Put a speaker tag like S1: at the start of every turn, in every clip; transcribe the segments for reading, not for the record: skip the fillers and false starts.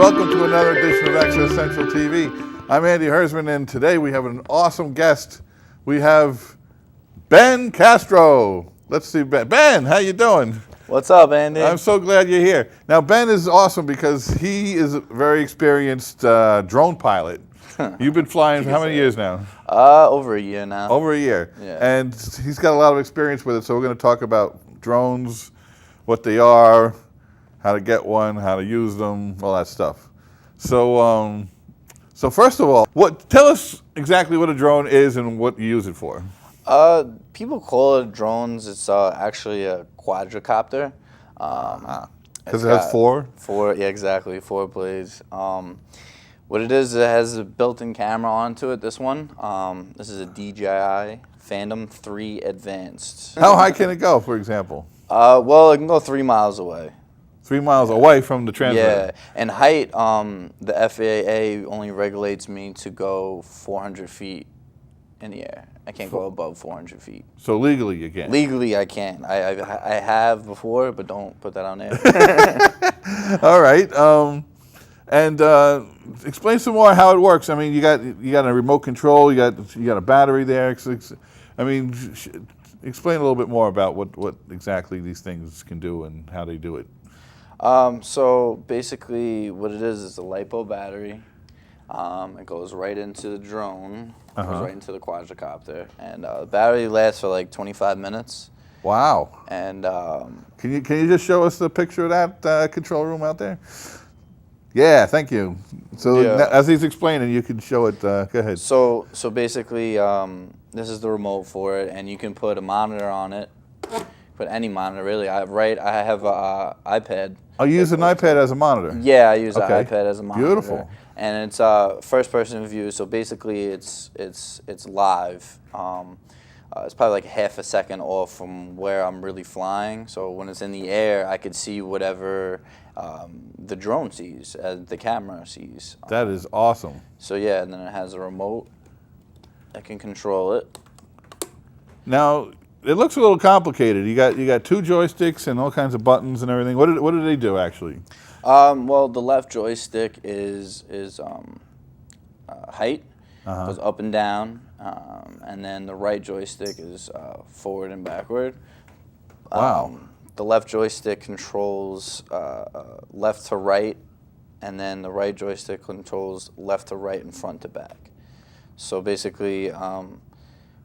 S1: welcome to another edition of Access Central TV. I'm Andy Hersman, and today we have an awesome guest. We have Ben Castro. Let's see, Ben. Ben, how you doing?
S2: What's up, Andy?
S1: I'm so glad you're here. Now, Ben is awesome because he is a very experienced drone pilot. You've been flying for how many years now?
S2: Over a year now.
S1: Over a year.
S2: Yeah.
S1: And he's got a lot of experience with it, so we're going to talk about drones, what they are, how to get one, how to use them, all that stuff. So, so first of all, tell us exactly what a drone is and what you use it for.
S2: People call it drones. It's actually a quadricopter.
S1: Because it has four?
S2: Yeah, exactly, 4 blades. What it is, it has a built-in camera onto it, this one. This is a DJI Phantom 3 Advanced.
S1: How high can it go, for example?
S2: Well, it can go 3 miles away.
S1: 3 miles away from the transmitter?
S2: Yeah, and height, the FAA only regulates me to go 400 feet in the air. I can't go above 400 feet.
S1: So legally you can?
S2: Legally I can. I have before, but don't put that on there.
S1: All right. And explain some more how it works. I mean, you got a remote control. You got a battery there. I mean, explain a little bit more about what exactly these things can do and how they do it.
S2: So basically, what it is a LiPo battery. It goes right into the drone. Goes right into the quadricopter, and the battery lasts for like 25 minutes.
S1: Wow.
S2: And
S1: can you just show us the picture of that control room out there? Yeah, thank you. So as he's explaining, you can show it. Go ahead.
S2: So basically, this is the remote for it, and you can put a monitor on it. Put any monitor, really. I have an iPad.
S1: Oh, you use an iPad as a monitor?
S2: Yeah, I use an iPad as a monitor.
S1: Beautiful.
S2: And it's first-person view, so basically it's live. It's probably like half a second off from where I'm really flying. So when it's in the air, I could see whatever the drone sees, the camera sees.
S1: That is awesome.
S2: So yeah, and then it has a remote that can control it.
S1: Now, it looks a little complicated. You got 2 joysticks and all kinds of buttons and everything. What do they do actually?
S2: Well, the left joystick is height, goes up and down, and then the right joystick is forward and backward.
S1: Wow.
S2: The left joystick controls left to right, and then the right joystick controls left to right and front to back. So basically,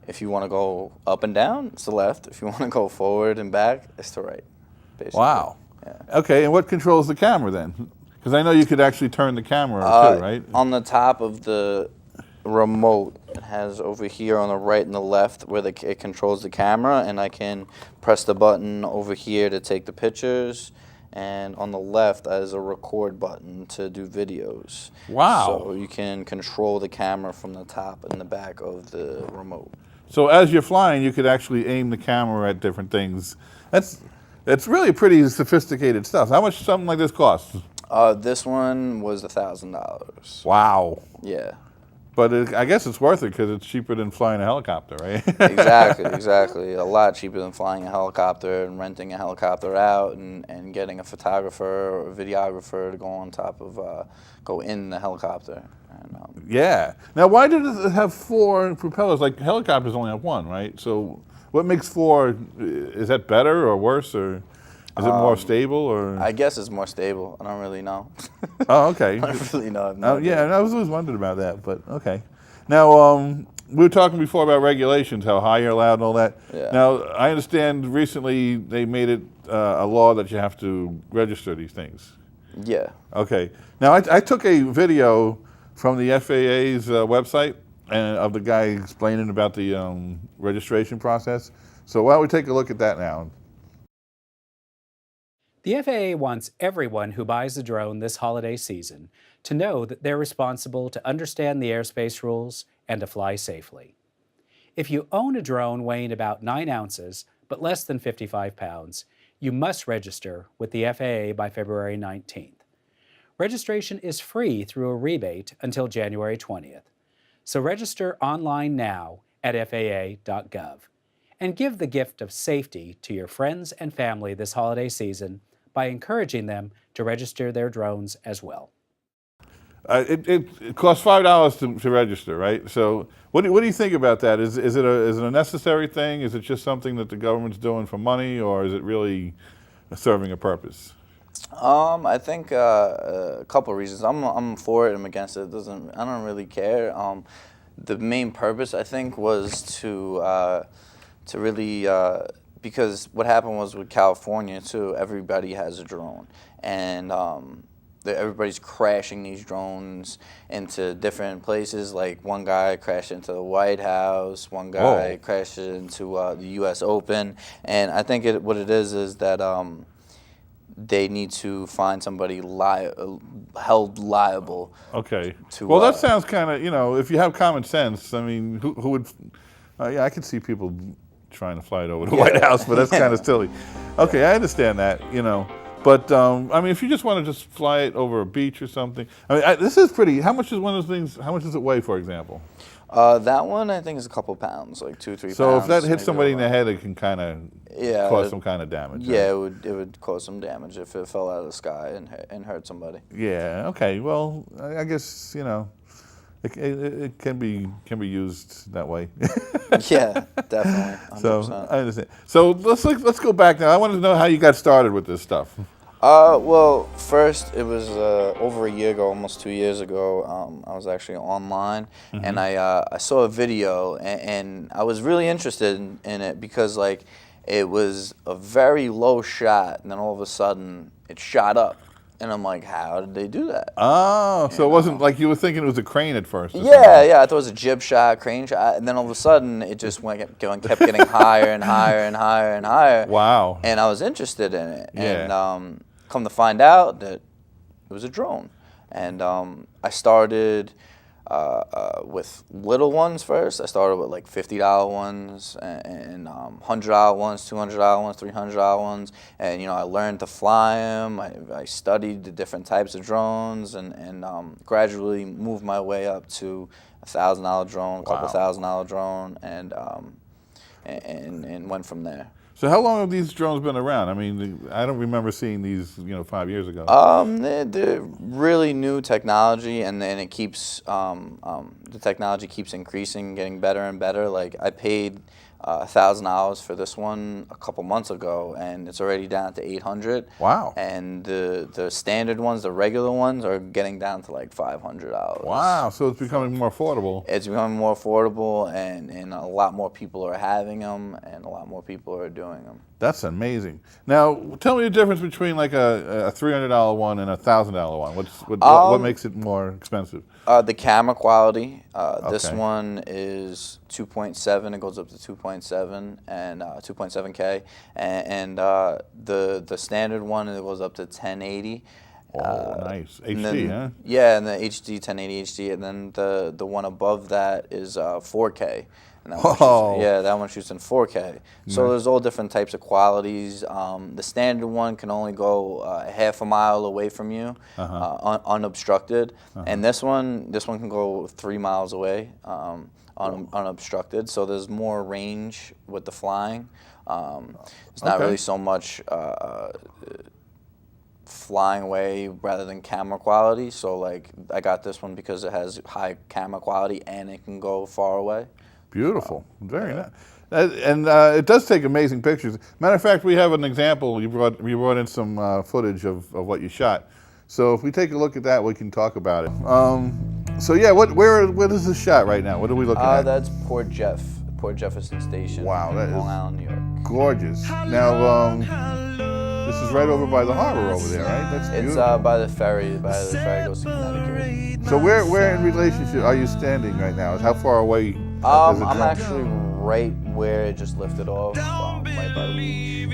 S2: if you want to go up and down, it's the left. If you want to go forward and back, it's the right, basically.
S1: Wow.
S2: Yeah.
S1: Okay, and what controls the camera then? Because I know you could actually turn the camera too, right?
S2: On the top of the remote, it has over here on the right and the left where it controls the camera, and I can press the button over here to take the pictures, and on the left there's a record button to do videos.
S1: Wow.
S2: So you can control the camera from the top and the back of the remote.
S1: So as you're flying, you could actually aim the camera at different things. That's really pretty sophisticated stuff. How much something like this costs?
S2: This one was $1,000.
S1: Wow.
S2: Yeah.
S1: But I guess it's worth it because it's cheaper than flying a helicopter, right?
S2: Exactly. A lot cheaper than flying a helicopter and renting a helicopter out and getting a photographer or a videographer to go on top of, go in the helicopter. And,
S1: yeah. Now, why did it have 4 propellers? Like helicopters only have 1, right? So what makes 4? Is that better or worse, or is it more stable? Or
S2: I guess it's more stable. I don't really know.
S1: Oh, okay.
S2: I don't really know.
S1: Yeah, I was always wondering about that, but okay. Now, we were talking before about regulations, how high you're allowed and all that.
S2: Yeah.
S1: Now, I understand recently they made it a law that you have to register these things.
S2: Yeah.
S1: Okay. Now, I took a video from the FAA's website of the guy explaining about the registration process. So why don't we take a look at that now?
S3: The FAA wants everyone who buys a drone this holiday season to know that they're responsible to understand the airspace rules and to fly safely. If you own a drone weighing about 9 ounces but less than 55 pounds, you must register with the FAA by February 19th. Registration is free through a rebate until January 20th. So register online now at FAA.gov and give the gift of safety to your friends and family this holiday season by encouraging them to register their drones as well.
S1: It costs $5 to register, right? So what do you think about that? Is it a necessary thing? Is it just something that the government's doing for money, or is it really serving a purpose?
S2: I think a couple of reasons. I'm for it. I'm against it. I don't really care. The main purpose, I think, was to really because what happened was with California too. Everybody has a drone, and everybody's crashing these drones into different places. Like one guy crashed into the White House. One guy crashed into the U.S. Open, and I think what it is that. They need to find somebody held liable.
S1: Okay.
S2: To,
S1: well, that sounds kind of, if you have common sense, I mean, who would, yeah, I could see people trying to fly it over the White House, but that's kind of silly. Okay, I understand that, But, I mean, if you just want to just fly it over a beach or something, I mean, this is pretty, how much is one of those things, how much does it weigh, for example?
S2: That one, I think, is a couple pounds, like 2-3 pounds.
S1: So if that hits somebody in the head, it can kind of cause some kind of damage.
S2: Yeah, right? it would cause some damage if it fell out of the sky and hurt somebody.
S1: Yeah. Okay. Well, I guess it can be used that way.
S2: Yeah, definitely. 100%.
S1: So I understand. So let's go back now. I want to know how you got started with this stuff.
S2: Well, first it was over a year ago, almost 2 years ago. I was actually online, and I saw a video, and I was really interested in it because like it was a very low shot, and then all of a sudden it shot up, and I'm like, how did they do that?
S1: Oh, so it wasn't like you were thinking it was a crane at first.
S2: Yeah, I thought it was a jib shot, crane shot, and then all of a sudden it just kept getting higher and higher and higher and higher.
S1: Wow.
S2: And I was interested in it,
S1: Yeah.
S2: and come to find out that it was a drone. And I started with little ones first. I started with like $50 ones and $100 ones, $200 ones, $300 ones. And, I learned to fly them. I studied the different types of drones and gradually moved my way up to $1,000 drone, a couple $1,000 drone, and went from there.
S1: So how long have these drones been around? I mean, I don't remember seeing these, 5 years ago.
S2: They're really new technology, and then it keeps the technology keeps increasing, getting better and better. Like I paid $1,000 for this one a couple months ago, and it's already down to $800.
S1: Wow!
S2: And the standard ones, the regular ones, are getting down to like $500.
S1: Wow! So it's becoming more affordable.
S2: It's becoming more affordable, and a lot more people are having them, and a lot more people are doing them.
S1: That's amazing. Now, tell me the difference between like a $300 one and a $1,000 one. What makes it more expensive?
S2: The camera quality. This
S1: Okay.
S2: one is 2.7. It goes up to 2.7 and 2.7K, and the standard one, it goes up to 1080.
S1: Oh, nice. HD,
S2: then,
S1: huh?
S2: Yeah, and the HD 1080 HD, and then the one above that is 4K. And that that one shoots in 4K. So there's all different types of qualities. The standard one can only go half a mile away from you, unobstructed, and this one can go 3 miles away, unobstructed. So there's more range with the flying. It's not really so much flying away rather than camera quality. So like I got this one because it has high camera quality and it can go far away.
S1: Beautiful. Very nice. And it does take amazing pictures. Matter of fact, we have an example. You brought in some footage of what you shot. So if we take a look at that, we can talk about it. So yeah, where is this shot right now? What are we looking at?
S2: That's Port Jefferson Station.
S1: Wow, that is
S2: Long Island, New York.
S1: Gorgeous. Now, this is right over by the harbor over there, right? That's beautiful.
S2: It's by the ferry. The ferry goes to Connecticut.
S1: So where in relationship are you standing right now? How far away?
S2: I'm actually right where it just lifted off, right by the beach.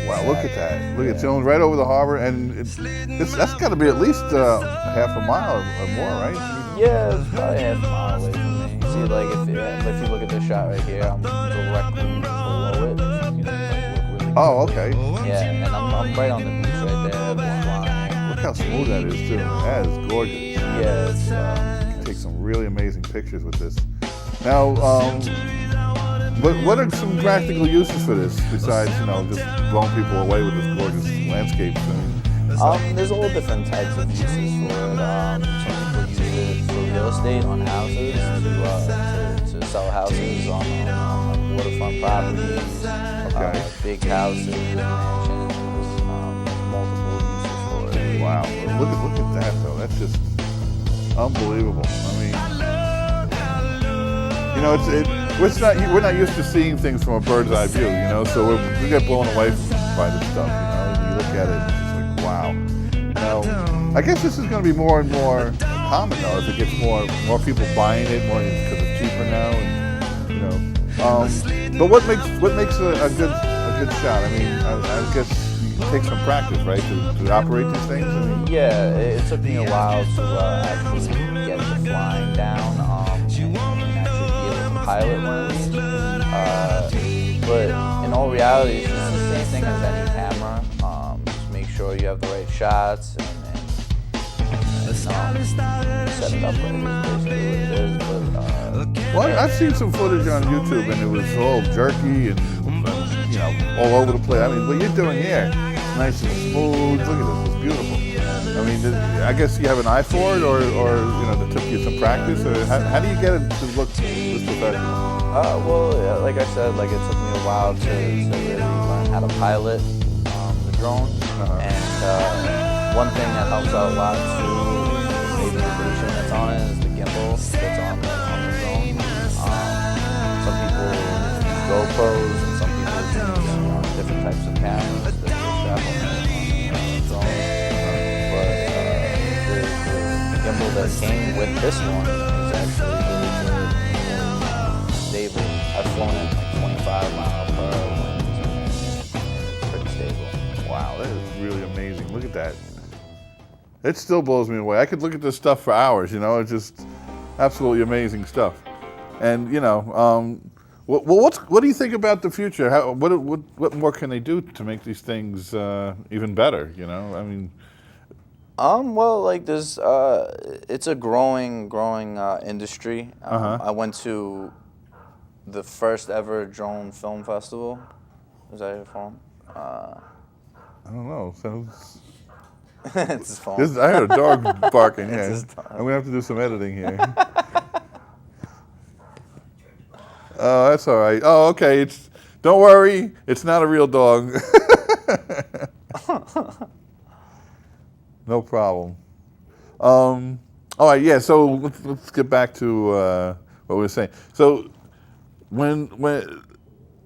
S1: Wow, look at that. Look, it's right over the harbor, and that's got to be at least half a mile or more, right?
S2: Yeah, it's probably half a mile away from me. See, like if you look at this shot right here, I'm directly below it. If you look really
S1: Oh, okay.
S2: Yeah, and I'm right on the beach right there. Flying.
S1: Look how smooth that is, too. That is gorgeous.
S2: Yeah, it's,
S1: you can take some really amazing pictures with this. Now, what are some practical uses for this besides, just blowing people away with this gorgeous landscape?
S2: There's all different types of uses for it. Some people use it for real estate on houses to sell houses on like waterfront properties,
S1: Okay.
S2: big houses, mansions, multiple uses for it.
S1: Wow. Look at that though. That's just unbelievable. I mean, you know, we're not used to seeing things from a bird's eye view. You know, so we get blown away by this stuff. You know, and you look at it, it's like wow. Now, I guess this is going to be more and more common though as it gets more people buying it, more because it's cheaper now, and you know. But what makes a good shot? I mean, I guess it takes some practice, right, to operate these things. I mean,
S2: yeah, it took me a while to actually get the flying down and actually be able to pilot one of these. But in all reality, it's just the same thing as any camera. Just make sure you have the right shots and set it up right. Is basically what it is.
S1: well, I've seen some footage on YouTube, and it was all jerky and you know all over the place. I mean, what you're doing here, nice and smooth. Look at this; it's beautiful. I mean, I guess you have an eye for it, or you know, it took you some practice. Or how do you get it to look this professional?
S2: Well, yeah, like I said, like it took me a while to really learn how to pilot the drone. And one thing that helps out a lot too is the stabilization that's on it, is the gimbal that's on the drone. Some people use GoPros, and some people use different types of cameras that they strap on the drone. But the gimbal that came with this one is actually really good. Stable. I've flown it like 25 miles per hour winds, and it's pretty stable.
S1: Wow, that is really amazing. Look at that. It still blows me away. I could look at this stuff for hours. You know, it's just absolutely amazing stuff. And you know, what do you think about the future? What more can they do to make these things even better? You know, I mean.
S2: Well, like there's, it's a growing industry. I went to the first ever drone film festival. Is that your phone?
S1: I don't know. Sounds.
S2: It's his phone.
S1: I heard a dog barking. Yeah,
S2: his dog.
S1: I'm gonna have to do some editing here. Oh, that's all right. Oh, okay. Don't worry. It's not a real dog. No problem. All right. Yeah. So let's get back to what we were saying. So when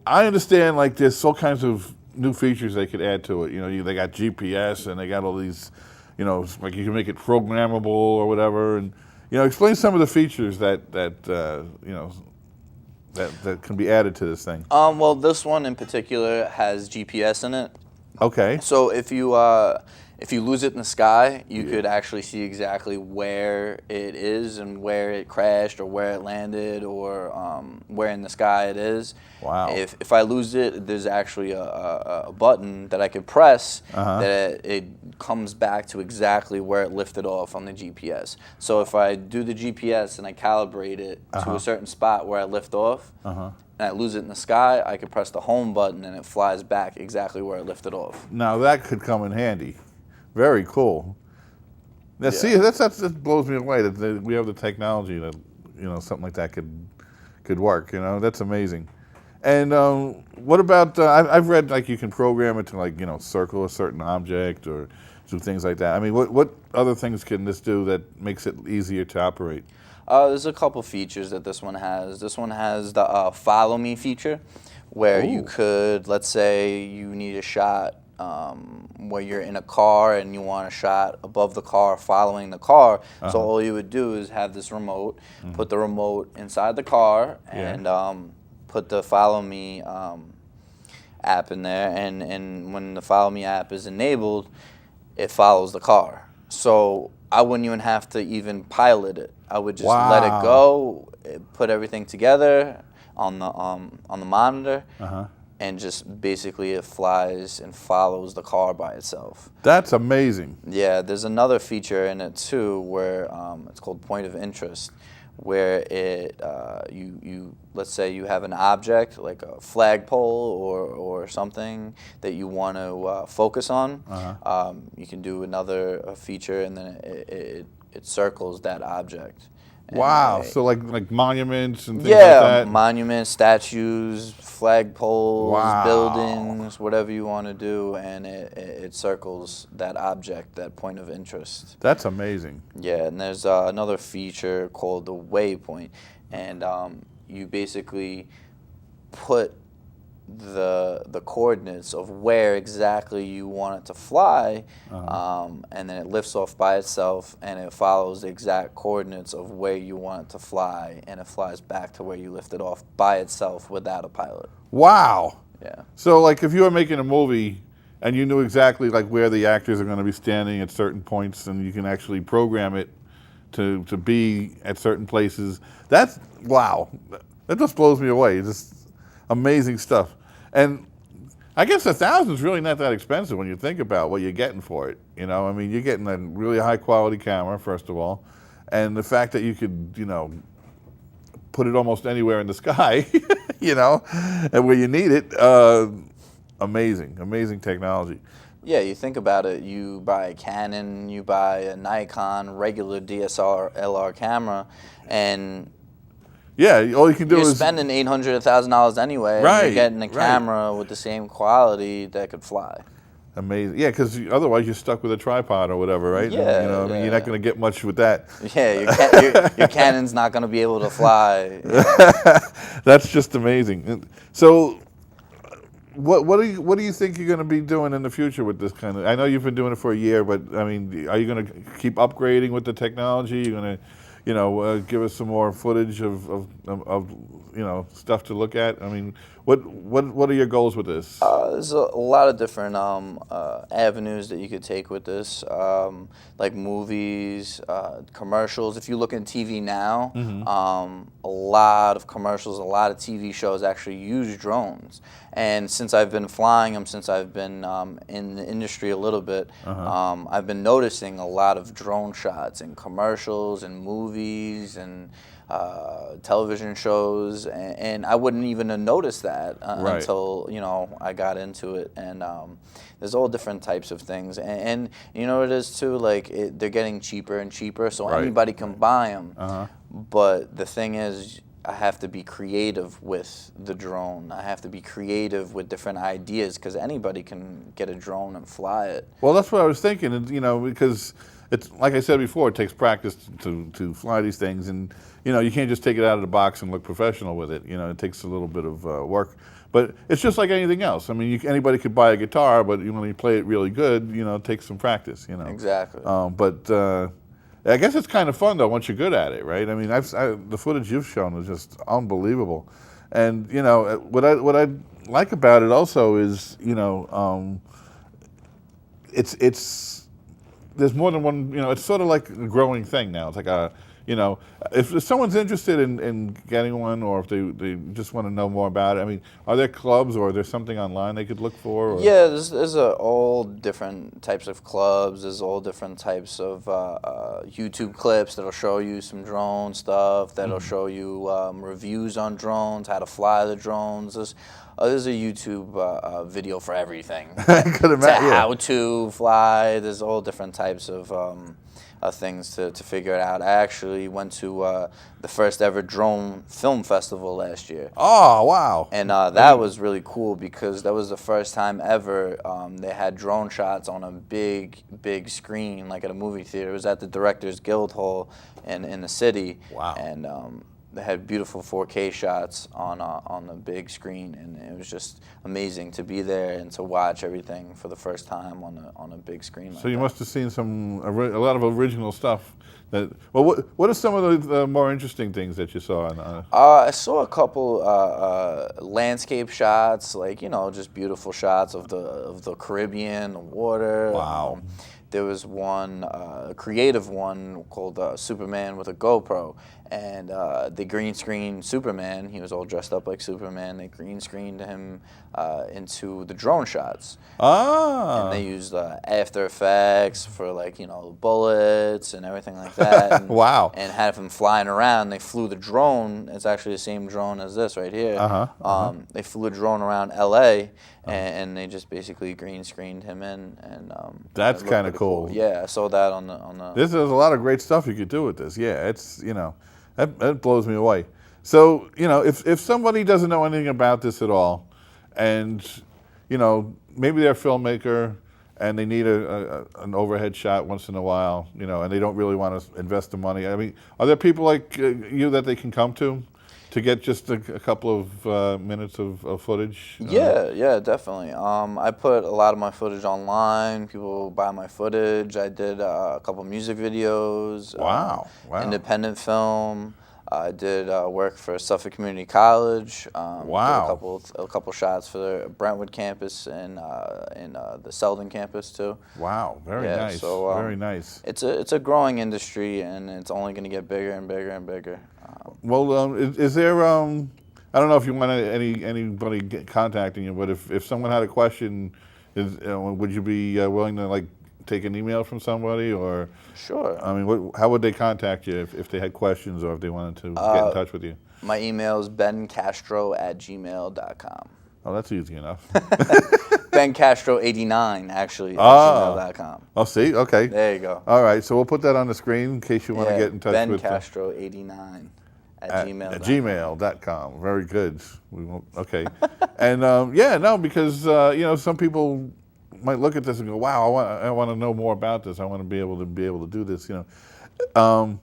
S1: I understand, like there's all kinds of new features they could add to it. You know, they got GPS and they got all these, you know, like you can make it programmable or whatever. And you know, explain some of the features that you know that can be added to this thing.
S2: Well, this one in particular has GPS in it.
S1: Okay.
S2: So if you lose it in the sky, you could actually see exactly where it is and where it crashed or where it landed or where in the sky it is.
S1: Wow.
S2: If I lose it, there's actually a button that I could press that it comes back to exactly where it lifted off on the GPS. So if I do the GPS and I calibrate it to a certain spot where I lift off, and I lose it in the sky, I could press the home button and it flies back exactly where it lifted off.
S1: Now that could come in handy. Very cool. Now, see, that blows me away that we have the technology that, you know, something like that could work. You know, that's amazing. And what about? I've read like you can program it to like, you know, circle a certain object or do things like that. I mean, what other things can this do that makes it easier to operate?
S2: There's a couple features that this one has. This one has the follow me feature, where you could, let's say you need a shot where you're in a car and you want a shot above the car following the car. So all you would do is have this remote, put the remote inside the car, and put the follow me app in there, and when the follow me app is enabled, it follows the car. So I wouldn't even have to even pilot it. I would just let it go, put everything together on the monitor, and just basically it flies and follows the car by itself.
S1: That's amazing.
S2: Yeah, there's another feature in it too where it's called point of interest, where you let's say you have an object like a flagpole or something that you want to focus on. You can do another feature, and then it circles that object.
S1: Wow. So like monuments and things
S2: Yeah,
S1: like that?
S2: monuments, statues, flagpoles,
S1: Wow.
S2: buildings, whatever you want to do, and it circles that object, that point of interest.
S1: That's amazing.
S2: Yeah, and there's another feature called the waypoint, and you basically put the coordinates of where exactly you want it to fly, and then it lifts off by itself, and it follows the exact coordinates of where you want it to fly, and it flies back to where you lifted off by itself without a pilot.
S1: Wow.
S2: Yeah.
S1: So like if you were making a movie and you knew exactly like where the actors are going to be standing at certain points, and you can actually program it to be at certain places, that's, wow. That just blows me away. It's just amazing stuff. And I guess $1,000 is really not that expensive when you think about what you're getting for it. You know, I mean, you're getting a really high quality camera, first of all, and the fact that you could, you know, put it almost anywhere in the sky, you know, and where you need it, amazing technology.
S2: Yeah, you think about it, you buy a Canon, you buy a Nikon, regular DSLR camera, and
S1: yeah, all you can do
S2: you're
S1: is
S2: spending $800, $1,000 anyway.
S1: Right,
S2: And you're getting a
S1: right.
S2: camera with the same quality that could fly.
S1: amazing. Yeah, because otherwise you're stuck with a tripod or whatever, right? And,
S2: Yeah,
S1: you know, I mean,
S2: yeah.
S1: you're not going to get much with that.
S2: Yeah, your Canon's not going to be able to fly.
S1: That's just amazing. So, what do you think you're going to be doing in the future with this kind of? I know you've been doing it for a year, but I mean, are you going to keep upgrading with the technology? You're going to, you know, give us some more footage of you know, stuff to look at. I mean, what are your goals with this?
S2: There's a lot of different avenues that you could take with this, like movies, commercials. If you look at TV now, a lot of commercials, a lot of TV shows actually use drones. And since I've been flying them, since I've been in the industry a little bit, I've been noticing a lot of drone shots in commercials and movies and television shows, and I wouldn't even have noticed that until, you know, I got into it. And there's all different types of things, and you know what it is too, like they're getting cheaper and cheaper, so anybody can buy them. But the thing is, I have to be creative with the drone. I have to be creative with different ideas, because anybody can get a drone and fly it.
S1: Well, that's what I was thinking, and, you know, because it's like I said before, it takes practice to fly these things, and you know, you can't just take it out of the box and look professional with it. You know, it takes a little bit of work, but it's just like anything else. I mean, anybody could buy a guitar, but when you play it really good, you know, it takes some practice. You know,
S2: Exactly.
S1: But I guess it's kind of fun though once you're good at it, right? I mean, the footage you've shown is just unbelievable, and you know what I like about it also is, you know, it's there's more than one. You know, it's sort of like a growing thing now. It's like a, you know, if someone's interested in getting one, or if they just want to know more about it, I mean, are there clubs or is there something online they could look for? Or?
S2: Yeah, there's all different types of clubs. There's all different types of YouTube clips that'll show you some drone stuff, that'll show you reviews on drones, how to fly the drones. There's a YouTube video for everything. How to fly. There's all different types of things to figure it out. I actually went to the first ever drone film festival last year.
S1: Oh, wow.
S2: And that was really cool, because that was the first time ever they had drone shots on a big screen, like at a movie theater. It was at the Directors Guild Hall in the city.
S1: Wow.
S2: And they had beautiful 4K shots on the big screen, and it was just amazing to be there and to watch everything for the first time on a big screen.
S1: So you must have seen a lot of original stuff. Well, what are some of the more interesting things that you saw?
S2: I saw a couple landscape shots, like, you know, just beautiful shots of the Caribbean, the water.
S1: Wow.
S2: There was one, a creative one called Superman with a GoPro, and they green screened Superman. He was all dressed up like Superman. They green screened him into the drone shots. And they used After Effects for, like, you know, bullets and everything like that. And,
S1: Wow.
S2: And had him flying around. They flew the drone. It's actually the same drone as this right here. They flew a drone around L.A. And they just basically green screened him in. And
S1: that's kind of
S2: pretty
S1: cool.
S2: Yeah, I saw that on the.
S1: There's a lot of great stuff you could do with this. Yeah, it's, you know, that blows me away. So, you know, if somebody doesn't know anything about this at all, and, you know, maybe they're a filmmaker and they need an overhead shot once in a while, you know, and they don't really want to invest the money. I mean, are there people like you that they can come to get just a couple of minutes of footage?
S2: Yeah, definitely. I put a lot of my footage online. People buy my footage. I did a couple music videos.
S1: Wow.
S2: Independent film. I did work for Suffolk Community College.
S1: Wow.
S2: Did a couple shots for the Brentwood campus and the Selden campus too.
S1: Wow, very nice.
S2: So,
S1: very nice.
S2: It's a growing industry, and it's only going to get bigger and bigger and bigger.
S1: Well, is there? I don't know if you want anybody contacting you, but if someone had a question, would you be willing to, like, take an email from somebody, or?
S2: Sure.
S1: I mean, how would they contact you if they had questions or if they wanted to get in touch with you?
S2: My email is bencastro@gmail.com.
S1: Oh, that's easy enough.
S2: bencastro89 actually @gmail.com.
S1: Oh, see, okay.
S2: There you go.
S1: All right, so we'll put that on the screen in case you want to get in touch with
S2: bencastro89 @gmail.com.
S1: gmail.com. Very good. We won't. Okay. And because you know, some people might look at this and go, "Wow, I want to know more about this. I want to be able to do this." You know,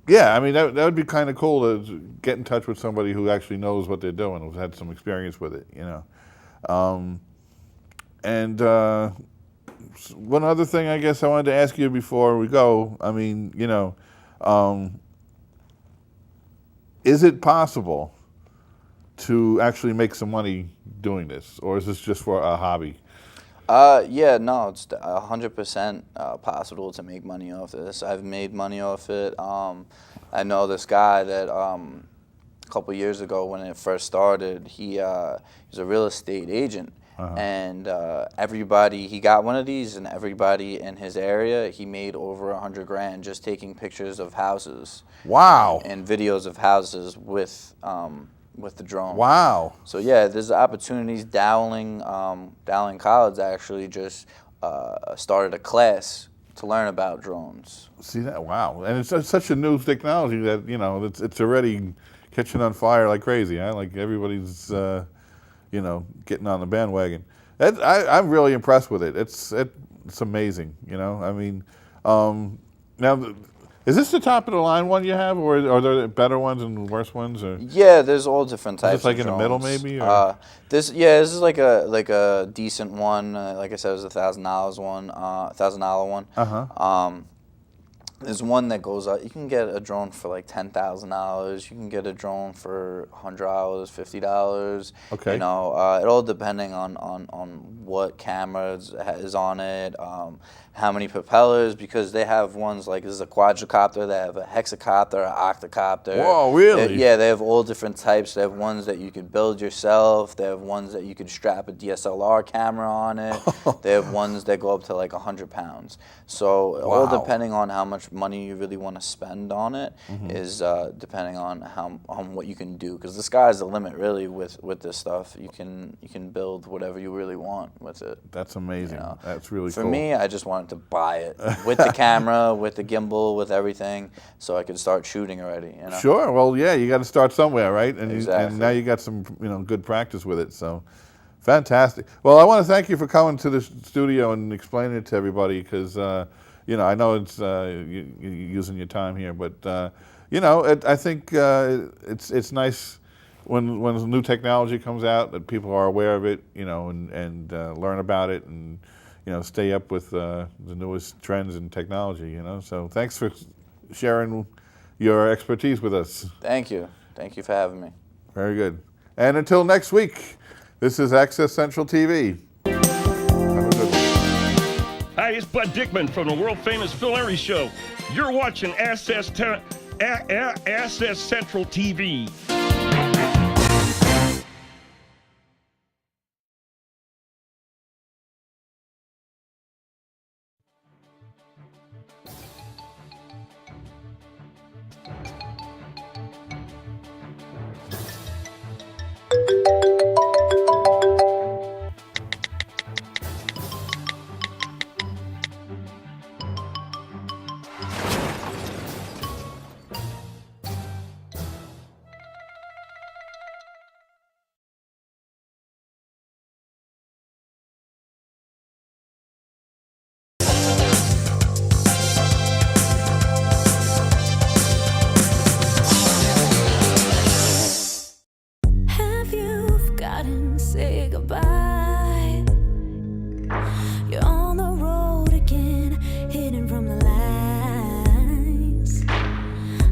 S1: yeah, I mean that would be kind of cool to get in touch with somebody who actually knows what they're doing, who's had some experience with it. You know, one other thing I guess I wanted to ask you before we go. I mean, you know. Is it possible to actually make some money doing this, or is this just for a hobby?
S2: Yeah, no, it's 100% possible to make money off this. I've made money off it. I know this guy that a couple years ago when it first started, he was a real estate agent. And he got one of these, and everybody in his area, he made over $100 grand just taking pictures of houses.
S1: Wow.
S2: And videos of houses with the drone.
S1: Wow.
S2: So yeah, there's opportunities. Dowling College actually just started a class to learn about drones.
S1: See that? Wow. And it's such a new technology that, you know, it's already catching on fire like crazy. Huh? Like everybody's you know, getting on the bandwagon. I'm really impressed with it. It's amazing. You know, I mean, now, is this the top of the line one you have, or are there better ones and worse ones? Or?
S2: Yeah, there's all different types.
S1: Is this like
S2: of
S1: in
S2: drones.
S1: the middle, maybe? Or?
S2: This is like a decent one. Like I said, it was $1,000 one, $1,000 one. There's one that goes up. You can get a drone for like $10,000. You can get a drone for $100, $50.
S1: Okay.
S2: You know, it all depending on what camera is on it, how many propellers, because they have ones like this is a quadricopter. They have a hexacopter, an octocopter.
S1: Whoa, really?
S2: They have all different types. They have ones that you could build yourself. They have ones that you could strap a DSLR camera on it. They have ones that go up to like 100 pounds. So all depending on how much money you really want to spend on it is depending on what you can do, because the sky's the limit really with this stuff. You can build whatever you really want with it.
S1: That's amazing.
S2: You know?
S1: That's really
S2: cool.
S1: For
S2: me, I just wanted to buy it with the camera, with the gimbal, with everything, so I could start shooting already. You know?
S1: Sure. Well, yeah, you got to start somewhere, right? And
S2: exactly.
S1: And now you got some good practice with it. So. Fantastic. Well, I want to thank you for coming to the studio and explaining it to everybody, because I know it's you using your time here, but I think it's nice when new technology comes out that people are aware of it, and learn about it, and stay up with the newest trends in technology. So thanks for sharing your expertise with us.
S2: Thank you. Thank you for having me.
S1: Very good. And until next week. This is Access Central TV. Have a good one.
S4: Hi, it's Bud Dickman from the world-famous Phil Erie Show. You're watching Access Central TV.
S5: Have you forgotten to say goodbye? You're on the road again, hidden from the lights.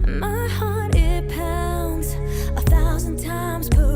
S5: My heart, it pounds 1,000 times per